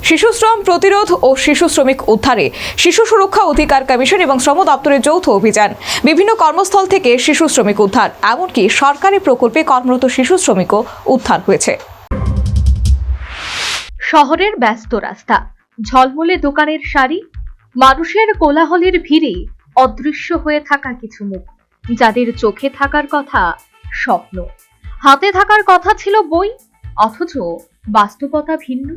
শিশু শ্রম প্রতিরোধ ও শিশু শ্রমিক উদ্ধারে শিশু সুরক্ষা অধিকার কমিশন এবং শ্রম দপ্তরের যৌথ অভিযান। বিভিন্ন কর্মস্থল থেকে শিশু শ্রমিক উদ্ধার, এমনকি সরকারি প্রকল্পে কর্মরত শিশু শ্রমিকও উদ্ধার হয়েছে। শহরের ব্যস্ত রাস্তা, ঝলমলে দোকানের সারি, মানুষের কোলাহলের ভিড়ে অদৃশ্য হয়ে থাকা কিছু মুখ, যাদের চোখে থাকার কথা স্বপ্ন, হাতে থাকার কথা ছিল বই, অথচ বাস্তবতা ভিন্ন।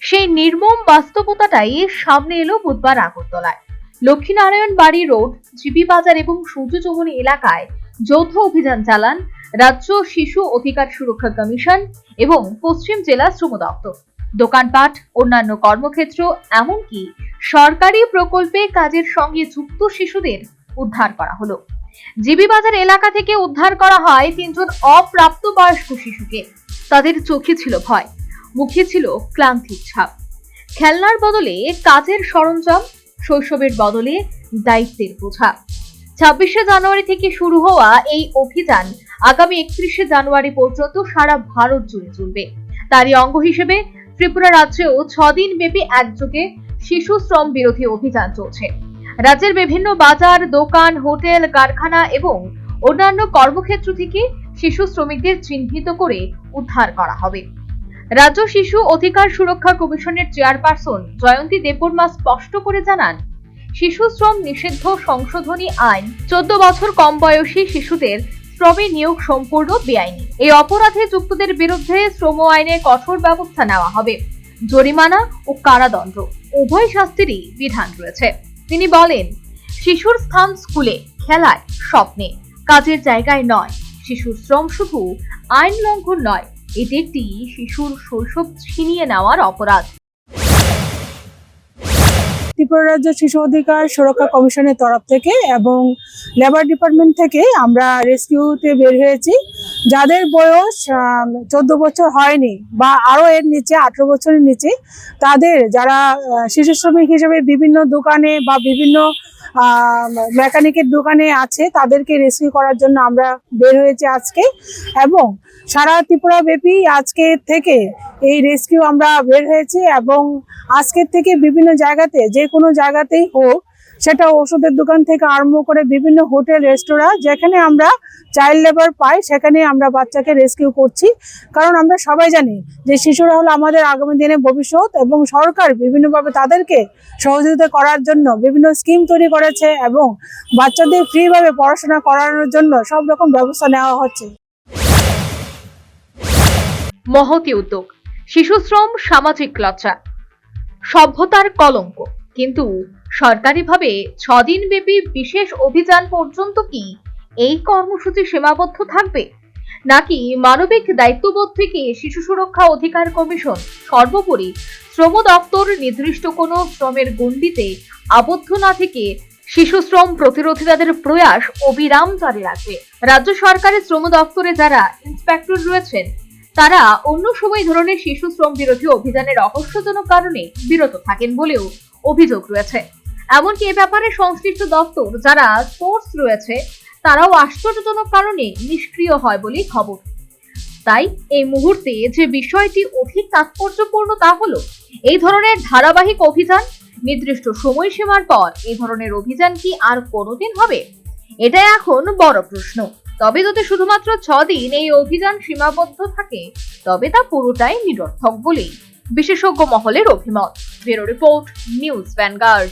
সেই নির্মম বাস্তবতাটাই সামনে এলো বুধবার আগরতলায়। লক্ষ্মীনারায়ণ বাড়ি রোড, জিবি বাজার এবং সূর্য চৌমুহনী এলাকায় যৌথ অভিযান চালান রাজ্য শিশু অধিকার সুরক্ষা কমিশন এবং পশ্চিম জেলা শ্রম দপ্তর। দোকানপাট, অন্যান্য কর্মক্ষেত্র, এমনকি সরকারি প্রকল্পে কাজের সঙ্গে যুক্ত শিশুদের উদ্ধার করা হলো। জিবি বাজার এলাকা থেকে উদ্ধার করা হয় 3 জন অপ্রাপ্তবয়স্ক শিশুকে। তাদের চোখে ছিল ভয়, মুখে ছিল ক্লান্তির ছাপ। খেলনার বদলে কাজের সরঞ্জাম, শৈশবের বদলে দায়িত্বের বোঝা। 26শে জানুয়ারি থেকে শুরু হওয়া এই অভিযান আগামী 31শে জানুয়ারি পর্যন্ত সারা ভারত জুড়ে চলবে। তারই অঙ্গ হিসেবে ত্রিপুরা রাজ্যেও 6 দিন ব্যাপী একযোগে শিশু শ্রম বিরোধী অভিযান চলছে। রাজ্যের বিভিন্ন বাজার, দোকান, হোটেল, কারখানা এবং অন্যান্য কর্মক্ষেত্র থেকে শিশু শ্রমিকদের চিহ্নিত করে উদ্ধার করা হবে। রাজ্য শিশু অধিকার সুরক্ষা কমিশনের চেয়ারপারসন জয়ন্তী দেববর্মা স্পষ্ট করে জানান, শিশু শ্রম নিষিদ্ধ সংশোধনী আইন 14 বছর কম বয়সী শিশুদের শ্রমে নিয়োগ সম্পূর্ণ বেআইনি। এই অপরাধে যুক্তদের বিরুদ্ধে শ্রম আইনে কঠোর ব্যবস্থা নেওয়া হবে। জরিমানা ও কারাদণ্ড উভয় শাস্তিরই বিধান রয়েছে। তিনি বলেন, শিশুর স্থান স্কুলে, খেলায়, স্বপ্নে, কাজের জায়গায় নয়। শিশুর শ্রম শুধু আইন লঙ্ঘন নয়, এটি একটি শিশুর শৈশব ছিনিয়ে নেওয়ার অপরাধ। ত্রিপুরা রাজ্য শিশু অধিকার সুরক্ষা কমিশনের তরফ থেকে এবং লেবার ডিপার্টমেন্ট থেকে আমরা রেস্কিউতে বের হয়েছি। যাদের বয়স 14 বছর হয়নি বা আরো এর নিচে 18 বছরের নিচে, তাদের যারা শিশু শ্রমিক হিসেবে বিভিন্ন দোকানে বা বিভিন্ন মেকানিকের দোকানে আছে, তাদেরকে রেস্কিউ করার জন্য আমরা বের হয়েছি আজকে। এবং সারা ত্রিপুরা ব্যাপী আজকে থেকে এই রেস্কিউ আমরা বের হয়েছি এবং আজকের থেকে বিভিন্ন জায়গাতে, যে কোনো জায়গাতেই হোক, সেটা ওষুধের দোকান থেকে আরম্ভ করে বিভিন্ন হোটেল, রেস্তোরাঁ, যেখানে আমরা চাইল্ড লেবার পাই, সেখানে আমরা বাচ্চাকে রেস্কিউ করছি। কারণ আমরা সবাই জানি যে শিশুরা হলো আমাদের আগামী দিনের ভবিষ্যৎ এবং সরকার বিভিন্নভাবে তাদেরকে সহযোগিতা করার জন্য বিভিন্ন স্কিম তৈরি করেছে এবং বাচ্চাদের ফ্রিভাবে পড়াশোনা করানোর জন্য সব রকম ব্যবস্থা নেওয়া হচ্ছে। মহতি উদ্যোগ, শিশু শ্রম সামাজিক লজ্জা, সভ্যতার কলঙ্ক। কিন্তু সরকারিভাবে 6 দিন ব্যাপী বিশেষ অভিযান পর্যন্ত কি এই কর্মসূচি সীমাবদ্ধ থাকবে, নাকি মানবিক দায়িত্ববোধ থেকে শিশু সুরক্ষা অধিকার কমিশন, সর্বোপরি শ্রম দপ্তর নির্দিষ্ট কোনো শ্রমের গণ্ডিতে আবদ্ধ না থেকে শিশু শ্রম প্রতিরোধে তাদের প্রয়াস অবিরাম জারি রাখবে? রাজ্য সরকারের শ্রম দপ্তরে যারা ইন্সপেক্টর রয়েছেন, তারা অন্য সময় ধরনের শিশু শ্রম বিরোধী অভিযানের রহস্যজনক কারণে বিরত থাকেন বলেও অভিযোগ রয়েছে। এমনকি এ ব্যাপারে সংশ্লিষ্ট দপ্তর যারা সোর্স রয়েছে, তারাও আশ্চর্যজনক কারণে নিষ্ক্রিয় হয় বলে খবর। তাই এই মুহূর্তে যে বিষয়টি অধিক তাৎপর্যপূর্ণ তা হলো, এই ধরনের ধারাবাহিক অভিযান নির্দিষ্ট সময়সীমার পর এই ধরনের অভিযান কি আর কোনোদিন হবে? এটা এখন বড় প্রশ্ন। তবে যদি শুধুমাত্র 6 দিন এই অভিযান সীমাবদ্ধ থাকে, তবে তা পুরোটাই নিরর্থক বলেই বিশেষজ্ঞ মহলের অভিমত। Bureau report, news vanguard.